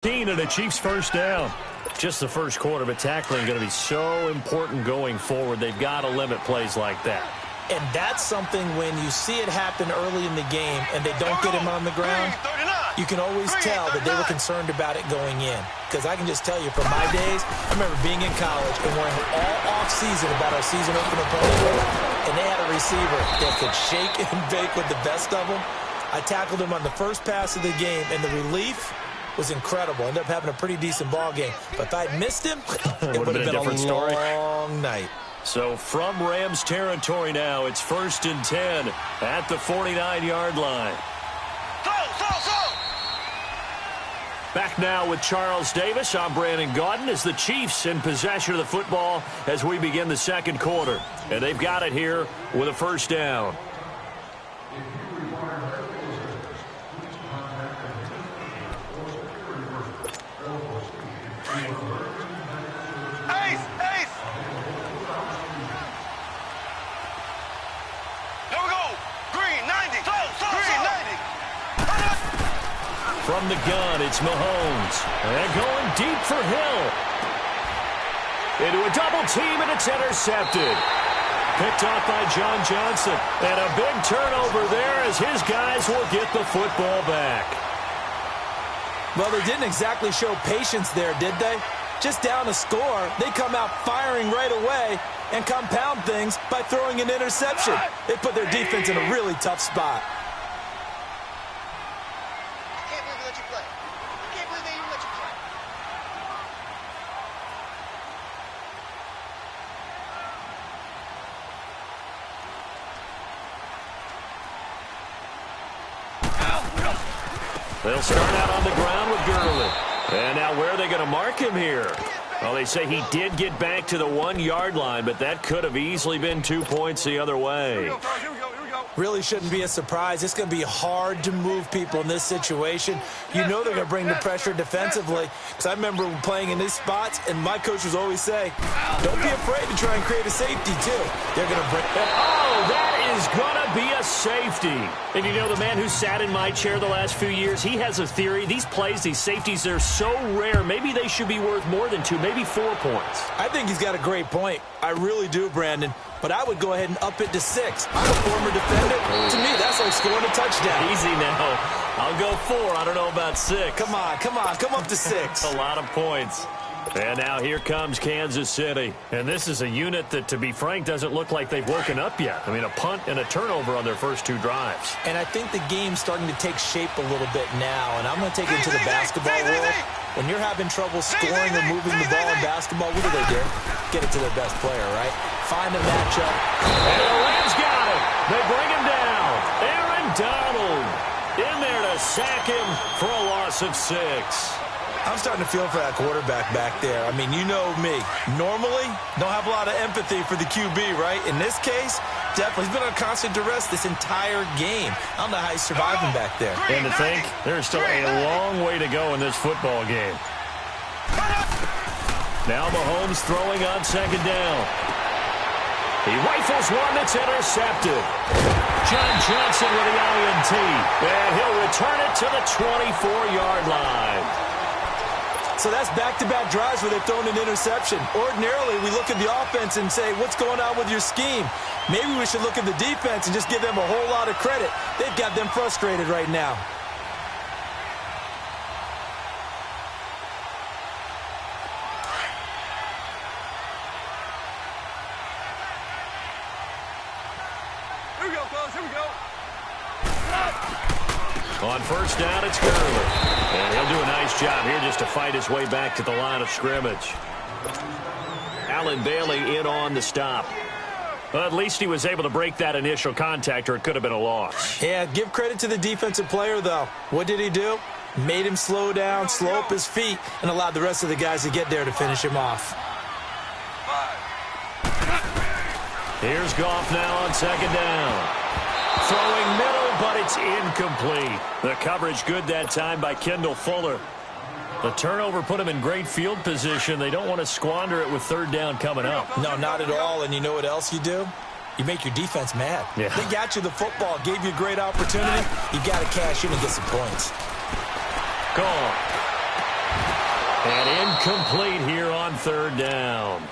And a Chiefs first down. Just the first quarter, but tackling going to be so important going forward. They've got to limit plays like that. And that's something when you see it happen early in the game and they don't get him on the ground, you can always tell that they were concerned about it going in. Because I can just tell you from my days, I remember being in college and worrying all off-season about our season opener opponent, and they had a receiver that could shake and bake with the best of them. I tackled him on the first pass of the game, and the relief was incredible. Ended up having a pretty decent ball game. But if I'd missed him, it would have been a long night. So from Rams territory now, it's 1st and 10 at the 49-yard line. Back now with Charles Davis. I'm Brandon Gaudin as the Chiefs in possession of the football as we begin the second quarter. And they've got it here with a first down. From the gun, it's Mahomes. And going deep for Hill. Into a double team, and it's intercepted. Picked off by John Johnson. And a big turnover there as his guys will get the football back. Well, they didn't exactly show patience there, did they? Just down a score, they come out firing right away and compound things by throwing an interception. They put their defense in a really tough spot. They'll start out on the ground with Gurley. And now where are they going to mark him here? Well, they say he did get back to the 1-yard line, but that could have easily been 2 points the other way. Really shouldn't be a surprise. It's going to be hard to move people in this situation. You know they're going to bring the pressure defensively. Because I remember playing in these spots, and my coaches always say, don't be afraid to try and create a safety, too. They're going to bring... Oh, that is going to be a safety. And you know, the man who sat in my chair the last few years, he has a theory. These plays, these safeties, they're so rare. Maybe they should be worth more than 2, maybe 4 points. I think he's got a great point. I really do, Brandon. But I would go ahead and up it to 6. I'm a former defender. To me, that's like scoring a touchdown. Easy now. I'll go 4. I don't know about 6. Come on. Come up to 6. A lot of points. And now here comes Kansas City. And this is a unit that, to be frank, doesn't look like they've woken up yet. I mean, a punt and a turnover on their first 2 drives. And I think the game's starting to take shape a little bit now. And I'm going to take it to the basketball world. When you're having trouble scoring or moving the ball in basketball, what do? Get it to their best player, right? Find a matchup. And the Rams got it. They bring him down. Aaron Donald in there to sack him for a loss of 6. I'm starting to feel for that quarterback back there. I mean, you know me. Normally, don't have a lot of empathy for the QB, right? In this case, definitely. He's been on constant duress this entire game. I don't know how he's surviving back there. And to think, there's still a long way to go in this football game. Now Mahomes throwing on 2nd down. He rifles one that's intercepted. John Johnson with the INT. And he'll return it to the 24-yard line. So that's back-to-back drives where they've thrown an interception. Ordinarily, we look at the offense and say, what's going on with your scheme? Maybe we should look at the defense and just give them a whole lot of credit. They've got them frustrated right now. Here we go, fellas. Here we go. On 1st down, it's Gurley. And he'll do a nice job here just to fight his way back to the line of scrimmage. Allen Bailey in on the stop. Well, at least he was able to break that initial contact, or it could have been a loss. Yeah, give credit to the defensive player, though. What did he do? Made him slow down, slow up his feet, and allowed the rest of the guys to get there to finish him off. Here's Goff now on 2nd down. Throwing middle, but it's incomplete. The coverage good that time by Kendall Fuller. The turnover put him in great field position. They don't want to squander it with 3rd down coming up. No, not at all. And you know what else you do? You make your defense mad. Yeah. They got you the football, gave you a great opportunity. You got to cash in and get some points. Gone. And incomplete here on third down.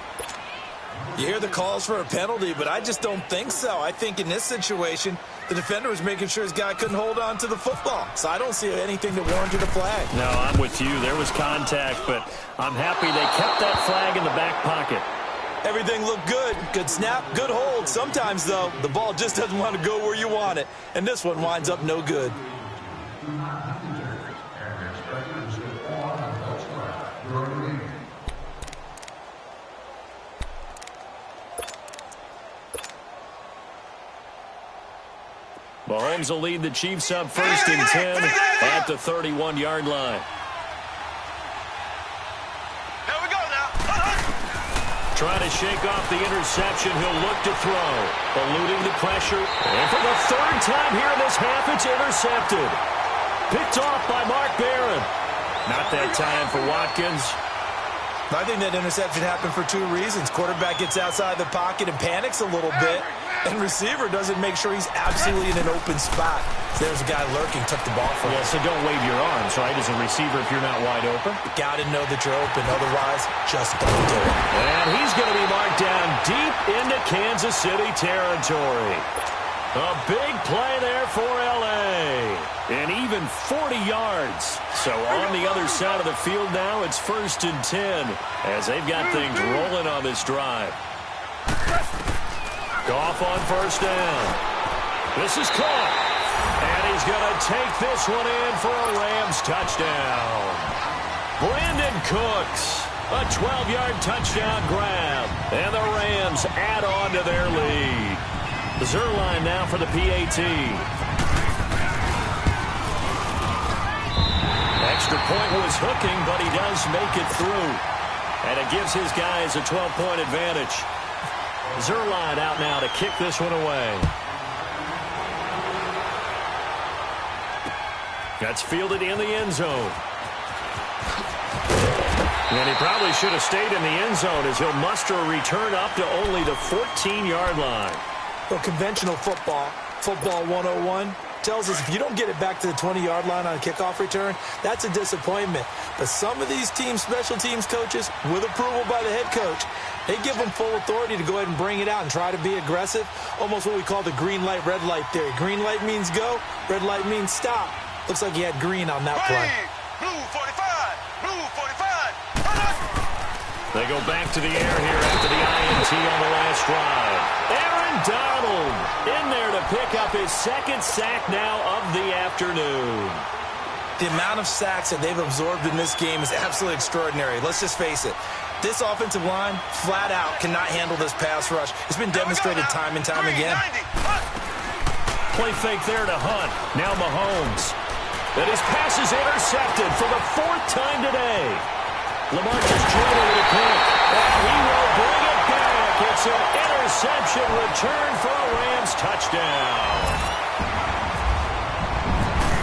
You hear the calls for a penalty, but I just don't think so. I think in this situation, the defender was making sure his guy couldn't hold on to the football. So I don't see anything that warranted a flag. No, I'm with you. There was contact, but I'm happy they kept that flag in the back pocket. Everything looked good. Good snap, good hold. Sometimes, though, the ball just doesn't want to go where you want it. And this one winds up no good. Mahomes will lead the Chiefs up 1st and 10 at the 31-yard line. There we go now. Trying to shake off the interception. He'll look to throw. Eluding the pressure. And for the third time here in this half, it's intercepted. Picked off by Mark Barron. Not that time for Watkins. I think that interception happened for two reasons. Quarterback gets outside the pocket and panics a little bit. And receiver doesn't make sure he's absolutely in an open spot. There's a guy lurking, took the ball from him. Yeah, so don't wave your arms, right, as a receiver if you're not wide open. You got to know that you're open. Otherwise, just don't do it. And he's going to be marked down deep into Kansas City territory. A big play there for L.A. And even 40 yards. So on the other side of the field now, it's 1st and 10 as they've got things rolling on this drive. Goff on 1st down. This is caught. And he's going to take this one in for a Rams touchdown. Brandon Cooks, a 12-yard touchdown grab. And the Rams add on to their lead. Zerline now for the PAT. Extra point was hooking, but he does make it through. And it gives his guys a 12-point advantage. Zerline out now to kick this one away. That's fielded in the end zone. And he probably should have stayed in the end zone as he'll muster a return up to only the 14-yard line. Well, conventional football 101, tells us if you don't get it back to the 20-yard line on a kickoff return, that's a disappointment. But some of these teams, special teams coaches, with approval by the head coach, they give them full authority to go ahead and bring it out and try to be aggressive, almost what we call the green light, red light theory. Green light means go, red light means stop. Looks like he had green on that play. Blue 45, blue 45. They go back to the air here after the INT on the last drive. Aaron Donald in there to pick up his 2nd sack now of the afternoon. The amount of sacks that they've absorbed in this game is absolutely extraordinary. Let's just face it. This offensive line, flat out, cannot handle this pass rush. It's been demonstrated time and time again. Play fake there to Hunt. Now Mahomes. And his pass is intercepted for the 4th time today. Lamarcus Joyner with a pick. And he will bring it back. It's an interception return for a Rams touchdown.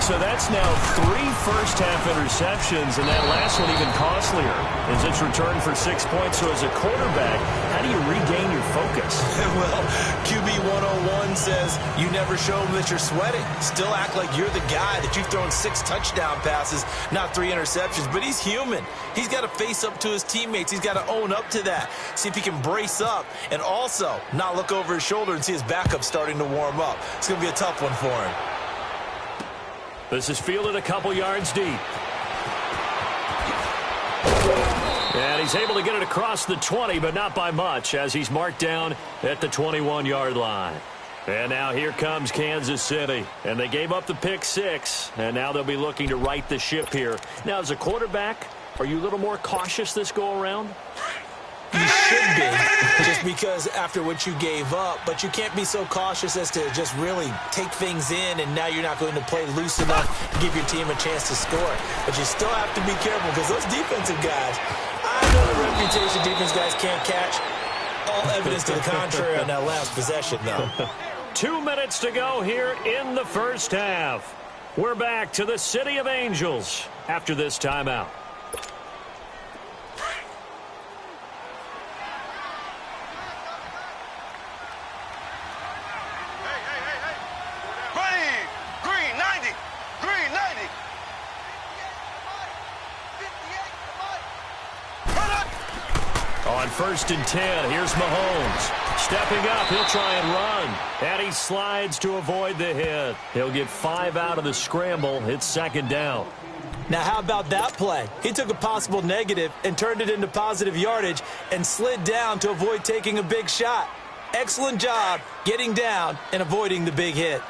So that's now 3 first-half interceptions, and that last one even costlier as it's returned for 6 points. So as a quarterback, how do you regain your focus? Well, QB 101 says you never show them that you're sweating. Still act like you're the guy that you've thrown 6 touchdown passes, not 3 interceptions. But he's human. He's got to face up to his teammates. He's got to own up to that. See if he can brace up and also not look over his shoulder and see his backup starting to warm up. It's going to be a tough one for him. This is fielded a couple yards deep. And he's able to get it across the 20, but not by much, as he's marked down at the 21-yard line. And now here comes Kansas City. And they gave up the pick 6, and now they'll be looking to right the ship here. Now, as a quarterback, are you a little more cautious this go-around? You should be, just because after what you gave up. But you can't be so cautious as to just really take things in, and now you're not going to play loose enough to give your team a chance to score. But you still have to be careful because those defensive guys, I know the reputation defense guys can't catch. All evidence to the contrary on that last possession, though. 2 minutes to go here in the first half. We're back to the City of Angels after this timeout. Green 90, green 90. On 1st and 10, here's Mahomes. Stepping up, he'll try and run. And he slides to avoid the hit. He'll get 5 out of the scramble. It's 2nd down. Now, how about that play? He took a possible negative and turned it into positive yardage and slid down to avoid taking a big shot. Excellent job getting down and avoiding the big hit.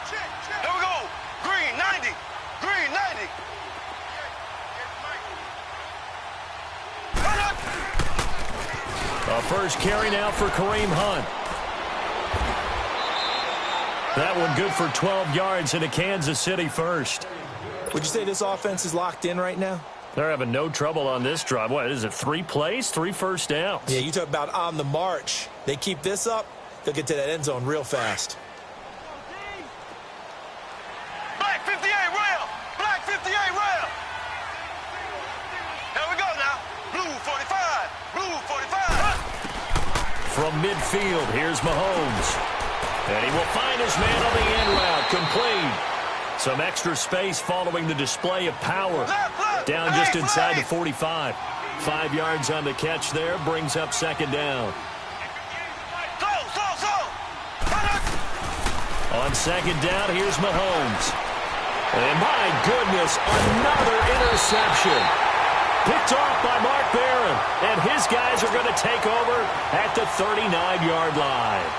Here we go. Green 90. Green 90. A first carry now for Kareem Hunt. That one good for 12 yards into Kansas City first. Would you say this offense is locked in right now? They're having no trouble on this drive. What is it, 3 plays, 3 first downs? Yeah, you talk about on the march. They keep this up, they'll get to that end zone real fast. Black 58 rail. Black 58 rail. Here we go now. Blue 45. Blue 45. From midfield, here's Mahomes. And he will find his man on the end route, complete. Some extra space following the display of power. Down just inside the 45. 5 yards on the catch there, brings up 2nd down. On 2nd down, here's Mahomes. And my goodness, another interception. Picked off by Mark Barron. And his guys are going to take over at the 39-yard line.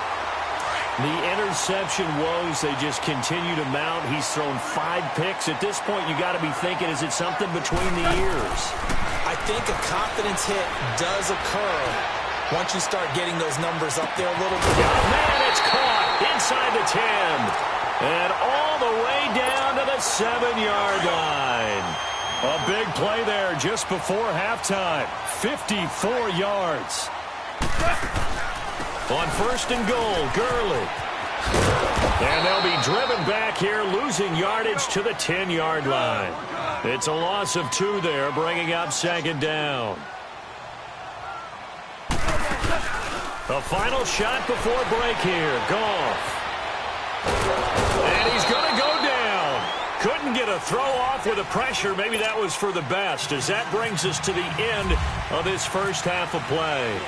The interception woes, they just continue to mount. He's thrown 5 picks. At this point, you got to be thinking, is it something between the ears? I think a confidence hit does occur once you start getting those numbers up there a little bit. Oh, man, it's caught inside the 10. And all the way down to the 7-yard line. A big play there just before halftime. 54 yards. On 1st and goal, Gurley. And they'll be driven back here, losing yardage to the 10-yard line. It's a loss of 2 there, bringing up 2nd down. A final shot before break here. Goff. And he's going to go down. Couldn't get a throw off with the pressure. Maybe that was for the best, as that brings us to the end of this first half of play.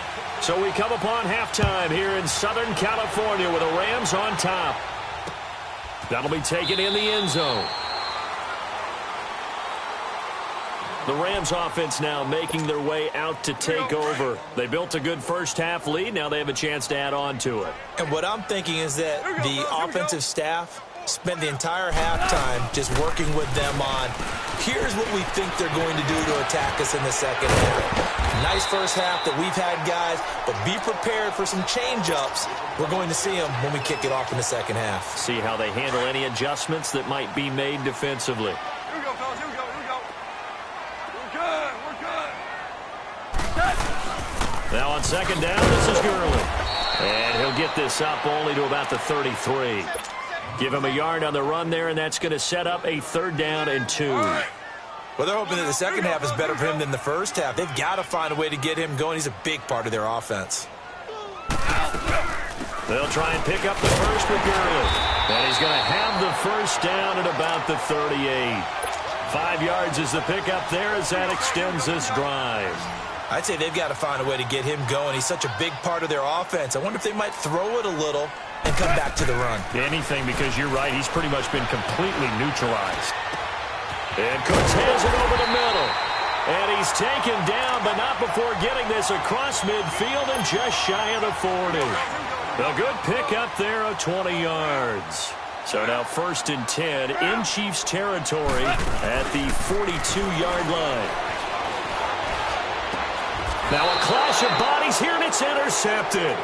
So we come upon halftime here in Southern California with the Rams on top. That'll be taken in the end zone. The Rams offense now making their way out to take over. They built a good first half lead. Now they have a chance to add on to it. And what I'm thinking is that the offensive staff spent the entire halftime just working with them on, here's what we think they're going to do to attack us in the second half. Nice first half that we've had, guys, but be prepared for some change-ups. We're going to see them when we kick it off in the second half. See how they handle any adjustments that might be made defensively. Here we go, fellas. Here we go. Here we go. We're good. We're good. Now on 2nd down, this is Gurley. And he'll get this up only to about the 33. Give him a yard on the run there, and that's going to set up a 3rd down and 2. Well, they're hoping that the second half is better for him than the first half. They've got to find a way to get him going. He's a big part of their offense. They'll try and pick up the first with Gurley. And he's going to have the first down at about the 38. 5 yards is the pickup there as that extends this drive. I'd say they've got to find a way to get him going. He's such a big part of their offense. I wonder if they might throw it a little and come back to the run. Anything, because you're right. He's pretty much been completely neutralized. And Cooks has it over the middle. And he's taken down, but not before getting this across midfield and just shy of the 40. A good pickup there of 20 yards. So now 1st and 10 in Chiefs territory at the 42-yard line. Now a clash of bodies here, and it's intercepted.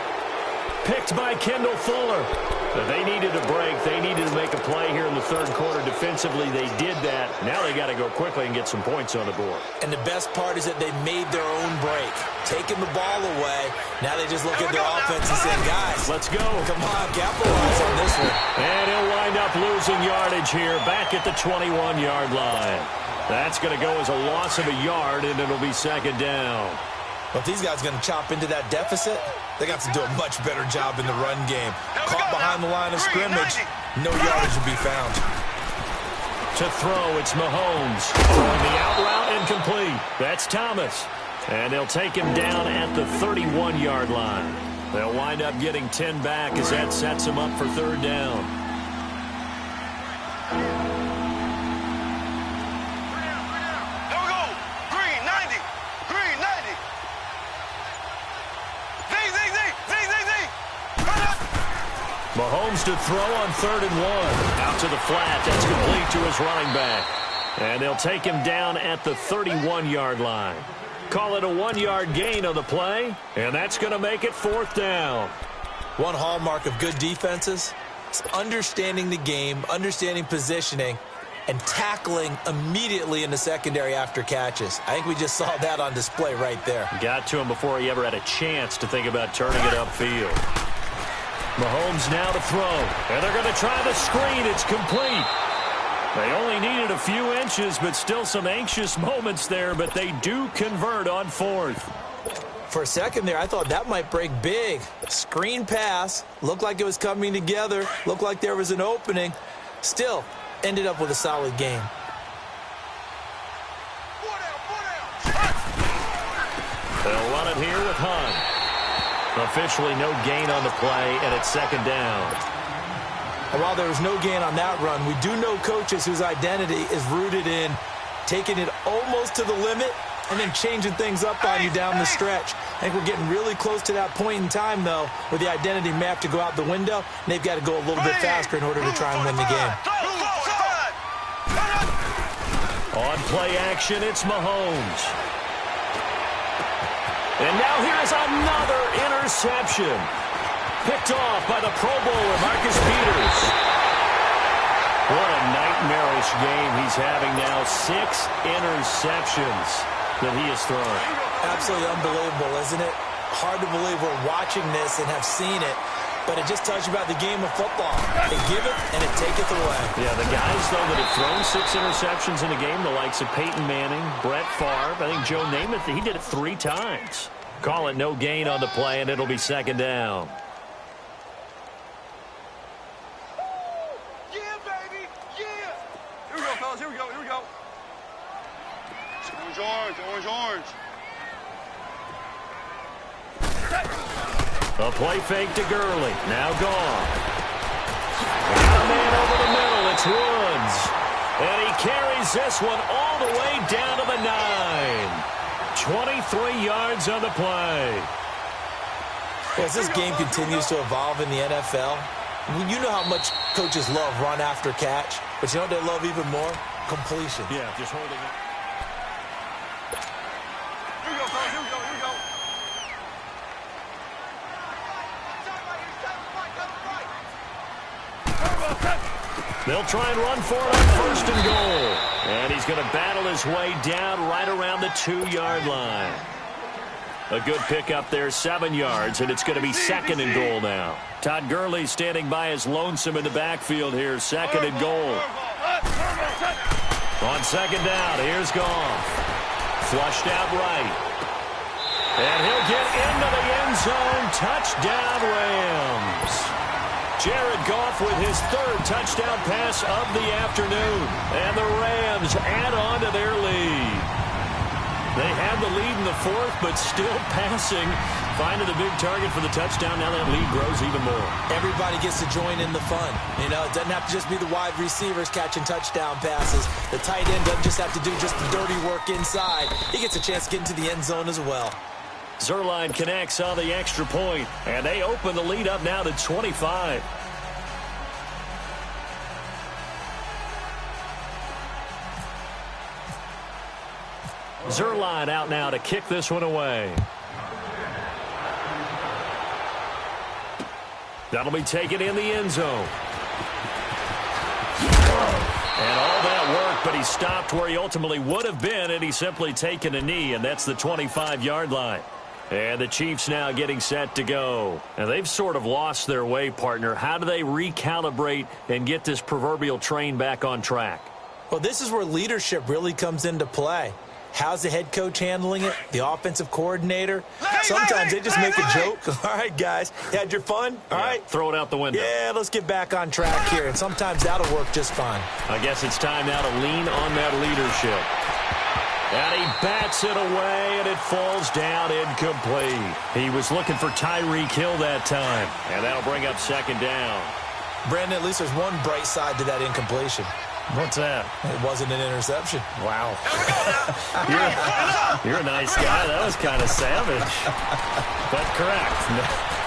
Picked by Kendall Fuller. But they needed a break. They needed to make a play here in the 3rd quarter. Defensively, they did that. Now they got to go quickly and get some points on the board. And the best part is that they made their own break. Taking the ball away. Now they just look at their offense and say, guys, let's go. Come on, capitalize on this one. And he'll wind up losing yardage here back at the 21-yard line. That's going to go as a loss of a yard, and it'll be 2nd down. Well, if these guys are going to chop into that deficit, they got to do a much better job in the run game. Caught behind the line of scrimmage, no yardage to be found. To throw, it's Mahomes. Throwing the out route incomplete. That's Thomas. And they'll take him down at the 31-yard line. They'll wind up getting 10 back as that sets them up for third down. Here we go. Green, 90. Green, 90. Zing, zing, zing. Zing, zing, zing. Mahomes to throw on 3rd and 1. Out to the flat. That's complete to his running back. And they'll take him down at the 31-yard line. Call it a 1-yard gain on the play, and that's going to make it 4th down. One hallmark of good defenses is understanding the game, understanding positioning, and tackling immediately in the secondary after catches. I think we just saw that on display right there. Got to him before he ever had a chance to think about turning it upfield. Mahomes now to throw, and they're going to try the screen. It's complete. They only needed a few inches, but still some anxious moments there, but they do convert on 4th. For a second there, I thought that might break big. Screen pass, looked like it was coming together, looked like there was an opening. Still, ended up with a solid game. They'll run it here with Hunt. Officially no gain on the play, and it's 2nd down. And while there was no gain on that run, we do know coaches whose identity is rooted in taking it almost to the limit and then changing things up on you down the stretch. I think we're getting really close to that point in time, though, where the identity may have to go out the window, and they've got to go a little bit faster in order to try and win the game. On play action, it's Mahomes. And now here's another interception. Picked off by the Pro Bowler, Marcus Peters. What a nightmarish game he's having now. 6 interceptions that he has thrown. Absolutely unbelievable, isn't it? Hard to believe we're watching this and have seen it, but it just tells you about the game of football. They give it, and it taketh away. Yeah, the guys, though, that have thrown 6 interceptions in a game, the likes of Peyton Manning, Brett Favre, I think Joe Namath, he did it 3 times. Call it no gain on the play, and it'll be 2nd down. Here we go. Orange. A play fake to Gurley. Now gone. Got a man over the middle. It's Woods. And he carries this one all the way down to the 9. 23 yards on the play. As this game continues to evolve in the NFL, you know how much coaches love run after catch, but you know what they love even more? Completion. Yeah, just holding it. Here we go. They'll try and run for it on 1st and goal. And he's going to battle his way down right around the 2-yard line. A good pickup there, 7 yards, and it's going to be 2nd and goal now. Todd Gurley standing by his lonesome in the backfield here, 2nd and goal. On 2nd down, here's Goff. Flushed out right. And he'll get into the end zone. Touchdown, Rams. Jared Goff with his 3rd touchdown pass of the afternoon. And the Rams add on to their lead. They had the lead in the 4th, but still passing. Finding the big target for the touchdown. Now that lead grows even more. Everybody gets to join in the fun. You know, it doesn't have to just be the wide receivers catching touchdown passes. The tight end doesn't just have to do just the dirty work inside. He gets a chance to get into the end zone as well. Zerline connects on the extra point, and they open the lead up now to 25. Zerline out now to kick this one away. That'll be taken in the end zone. And all that work, but he stopped where he ultimately would have been, and he's simply taken a knee, and that's the 25-yard line. And the Chiefs now getting set to go. And they've sort of lost their way, partner. How do they recalibrate and get this proverbial train back on track? Well, this is where leadership really comes into play. How's the head coach handling it? The offensive coordinator? Sometimes they just make a joke. All right, guys, you had your fun? All right. Throw it out the window. Yeah, let's get back on track here, and sometimes that'll work just fine. I guess it's time now to lean on that leadership. And he bats it away, and it falls down incomplete. He was looking for Tyreek Hill that time, and that'll bring up second down. Brandon, at least there's one bright side to that incompletion. What's that? It wasn't an interception. Wow. you're a nice guy. That was kind of savage. But correct.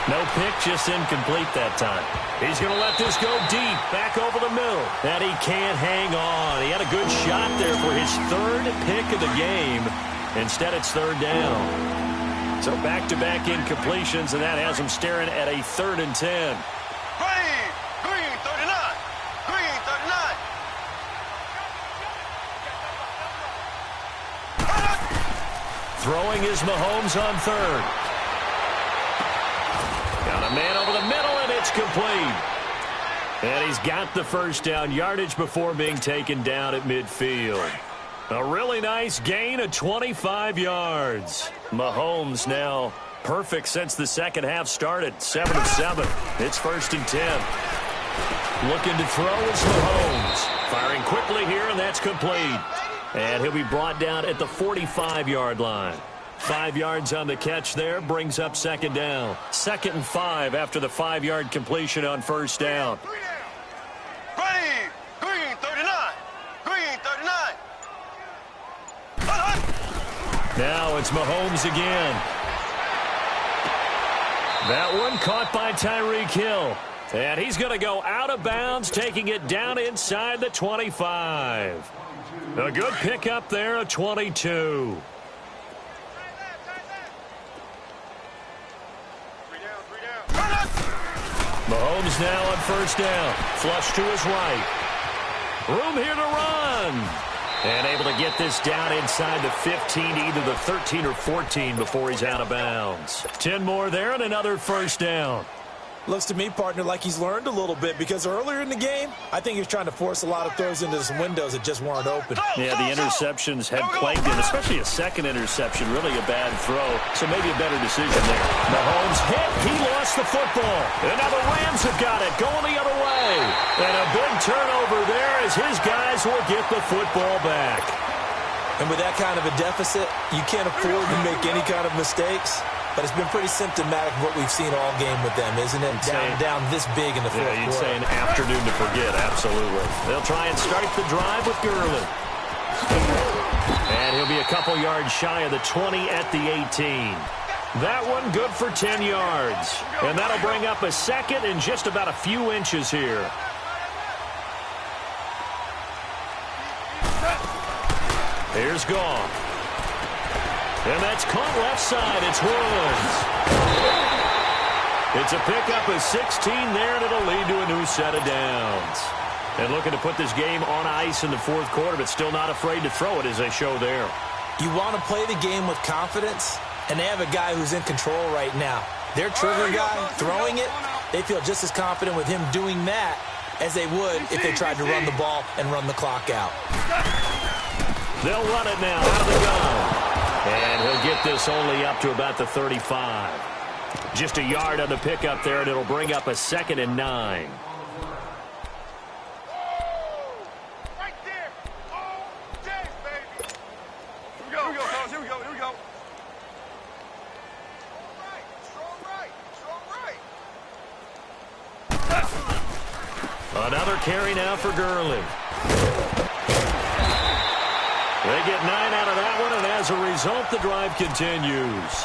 No pick, just incomplete that time. He's going to let this go deep, back over the middle. And he can't hang on. He had a good shot there for his third pick of the game. Instead, it's third down. So back-to-back incompletions, and that has him staring at a 3rd and 10. Green, 39. Green, 39. Throwing is Mahomes on 3rd. Got a man over the middle, and it's complete. And he's got the first down yardage before being taken down at midfield. A really nice gain of 25 yards. Mahomes now perfect since the second half started. 7 of 7. It's 1st and 10. Looking to throw is Mahomes. Firing quickly here, and that's complete. And he'll be brought down at the 45-yard line. 5 yards on the catch there, brings up second down. 2nd and 5 after the 5-yard completion on first down. Green, 39. Green, 39. Now it's Mahomes again. That one caught by Tyreek Hill. And he's going to go out of bounds, taking it down inside the 25. A good pickup there, a 22. Mahomes now on first down. Flush to his right. Room here to run. And able to get this down inside the 15, either the 13 or 14 before he's out of bounds. 10 more there and another first down. Looks to me, partner, like he's learned a little bit, because earlier in the game, I think he was trying to force a lot of throws into some windows that just weren't open. Yeah, the interceptions had plagued him, especially a second interception, really a bad throw, so maybe a better decision there. Mahomes hit, he lost the football, and now the Rams have got it, going the other way. And a big turnover there as his guys will get the football back. And with that kind of a deficit, you can't afford to make any kind of mistakes. But it's been pretty symptomatic of what we've seen all game with them, isn't it? Down this big in the fourth quarter. You'd say an afternoon to forget, absolutely. They'll try and start the drive with Gurley. And he'll be a couple yards shy of the 20 at the 18. That one good for 10 yards. And that'll bring up a second and just about a few inches here. Here's Goff. And that's caught left side. It's Woods. It's a pickup of 16 there, and it'll lead to a new set of downs. And looking to put this game on ice in the fourth quarter, but still not afraid to throw it as they show there. You want to play the game with confidence, and they have a guy who's in control right now. Their trigger guy throwing it, they feel just as confident with him doing that as they would if they tried to run the ball and run the clock out. They'll run it now out of the gun. And he'll get this only up to about the 35. Just a yard on the pickup there, and it'll bring up a 2nd and 9. Right there. Oh, James, baby. Here we go, fellas. Here we go. Strong right. Another carry now for Gurley. They get 9 out of that one, and as a result, the drive continues.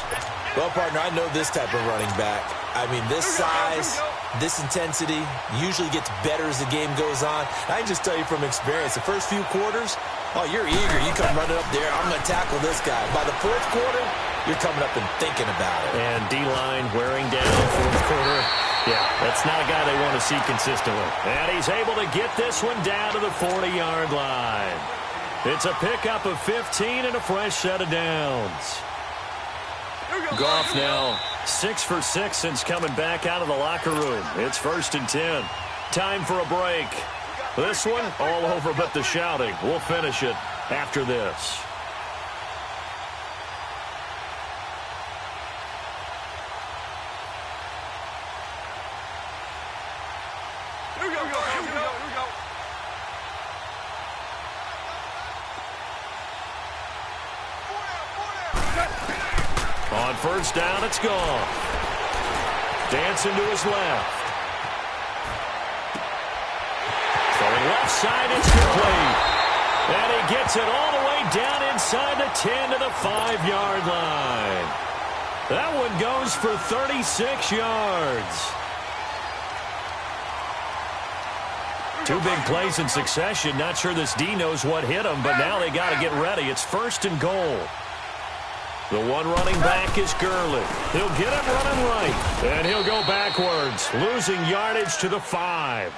Well, partner, I know this type of running back. I mean, this size, this intensity usually gets better as the game goes on. I can just tell you from experience, the first few quarters, oh, you're eager. You come running up there, I'm going to tackle this guy. By the fourth quarter, you're coming up and thinking about it. And D-line wearing down fourth quarter. Yeah, that's not a guy they want to see consistently. And he's able to get this one down to the 40-yard line. It's a pickup of 15 and a fresh set of downs. Goff now 6 for 6 since coming back out of the locker room. It's 1st and 10. Time for a break. This one all over but the shouting. We'll finish it after this. On first down, it's gone. Dancing to his left. Throwing left side, it's complete. And he gets it all the way down inside the 10 to the 5-yard line. That one goes for 36 yards. Two big plays in succession. Not sure this D knows what hit him, but now they got to get ready. It's first and goal. The one running back is Gurley. He'll get him running right, and he'll go backwards, losing yardage to the 5.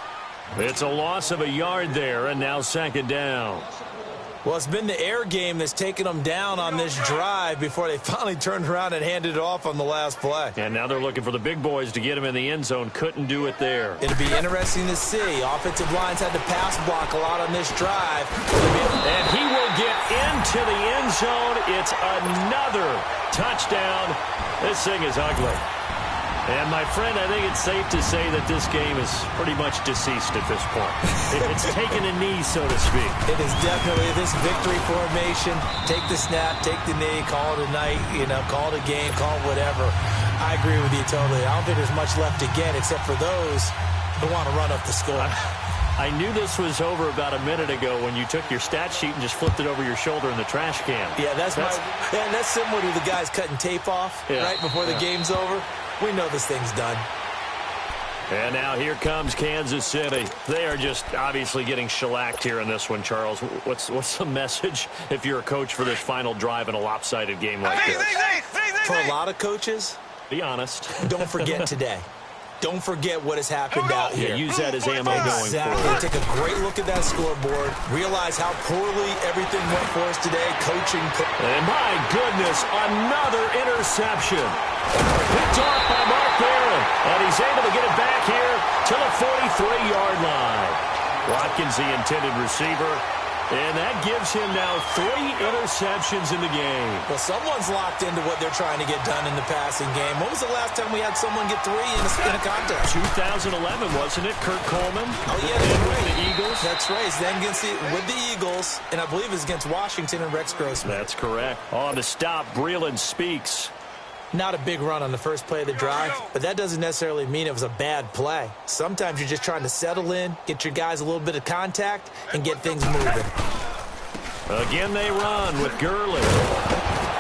It's a loss of a yard there, and now second down. Well, it's been the air game that's taken them down on this drive before they finally turned around and handed it off on the last play. And now they're looking for the big boys to get him in the end zone. Couldn't do it there. It'll be interesting to see. Offensive lines had to pass block a lot on this drive. And he will get into the end zone. It's another touchdown. This thing is ugly. And, my friend, I think it's safe to say that this game is pretty much deceased at this point. It's taken a knee, so to speak. It is definitely this victory formation. Take the snap, take the knee, call it a night, call it a game, call it whatever. I agree with you totally. I don't think there's much left to get except for those who want to run up the score. I knew this was over about a minute ago when you took your stat sheet and just flipped it over your shoulder in the trash can. Yeah, that's similar to the guys cutting tape off right before the game's over. We know this thing's done. And now here comes Kansas City. They are just obviously getting shellacked here in this one, Charles. What's the message if you're a coach for this final drive in a lopsided game like this? For a lot of coaches, be honest. Don't forget today. Don't forget what has happened out here. Yeah, use that as ammo going forward. Take a great look at that scoreboard. Realize how poorly everything went for us today. Coaching. And my goodness, another interception. Picked off by Mark Barron. And he's able to get it back here to the 43-yard line. Watkins, the intended receiver. And that gives him now 3 interceptions in the game. Well, someone's locked into what they're trying to get done in the passing game. When was the last time we had someone get 3 in a contest? 2011, wasn't it? Kurt Coleman. Oh, yeah, that's right. With the Eagles. That's right. It's then with the Eagles, and I believe it's against Washington and Rex Grossman. That's correct. On to stop, Breeland Speaks. Not a big run on the first play of the drive, but that doesn't necessarily mean it was a bad play. Sometimes you're just trying to settle in, get your guys a little bit of contact, and get things moving. Again they run with Gurley.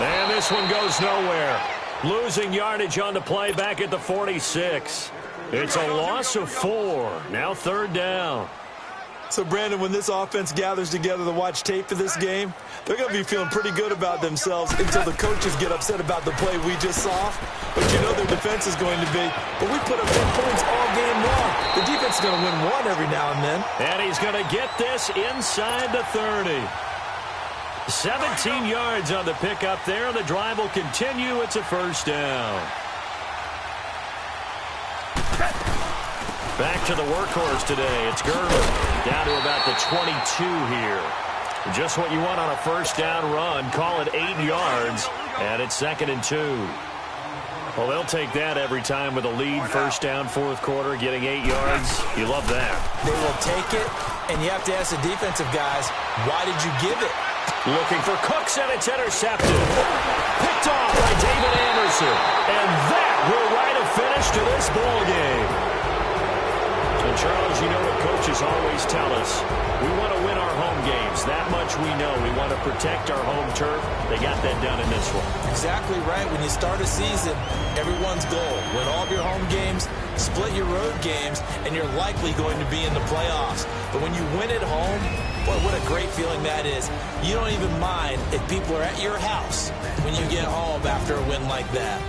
And this one goes nowhere. Losing yardage on the play back at the 46. It's a loss of 4. Now third down. So, Brandon, when this offense gathers together to watch tape for this game, they're going to be feeling pretty good about themselves until the coaches get upset about the play we just saw. But you know their defense is going to be, but we put up 10 points all game long. The defense is going to win one every now and then. And he's going to get this inside the 30. 17 yards on the pickup there. The drive will continue. It's a first down. Back to the workhorse today. It's Gurley. Down to about the 22 here. Just what you want on a first down run. Call it 8 yards. And it's 2nd and 2. Well, they'll take that every time with a lead. First down, fourth quarter, getting 8 yards. You love that. They will take it, and you have to ask the defensive guys, why did you give it? Looking for Cooks, and it's intercepted. Picked off by David Anderson. And that will write a finish to this ball game. And Charles, you know what coaches always tell us. We want to win our home games. That much we know. We want to protect our home turf. They got that done in this one. Exactly right. When you start a season, everyone's goal, win all of your home games, split your road games, and you're likely going to be in the playoffs. But when you win at home, boy, what a great feeling that is. You don't even mind if people are at your house when you get home after a win like that.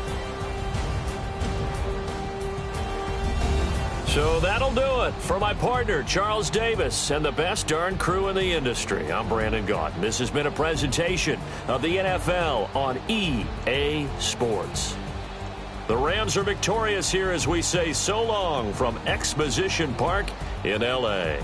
So that'll do it for my partner, Charles Davis, and the best darn crew in the industry. I'm Brandon Gaudin. This has been a presentation of the NFL on EA Sports. The Rams are victorious here as we say so long from Exposition Park in L.A.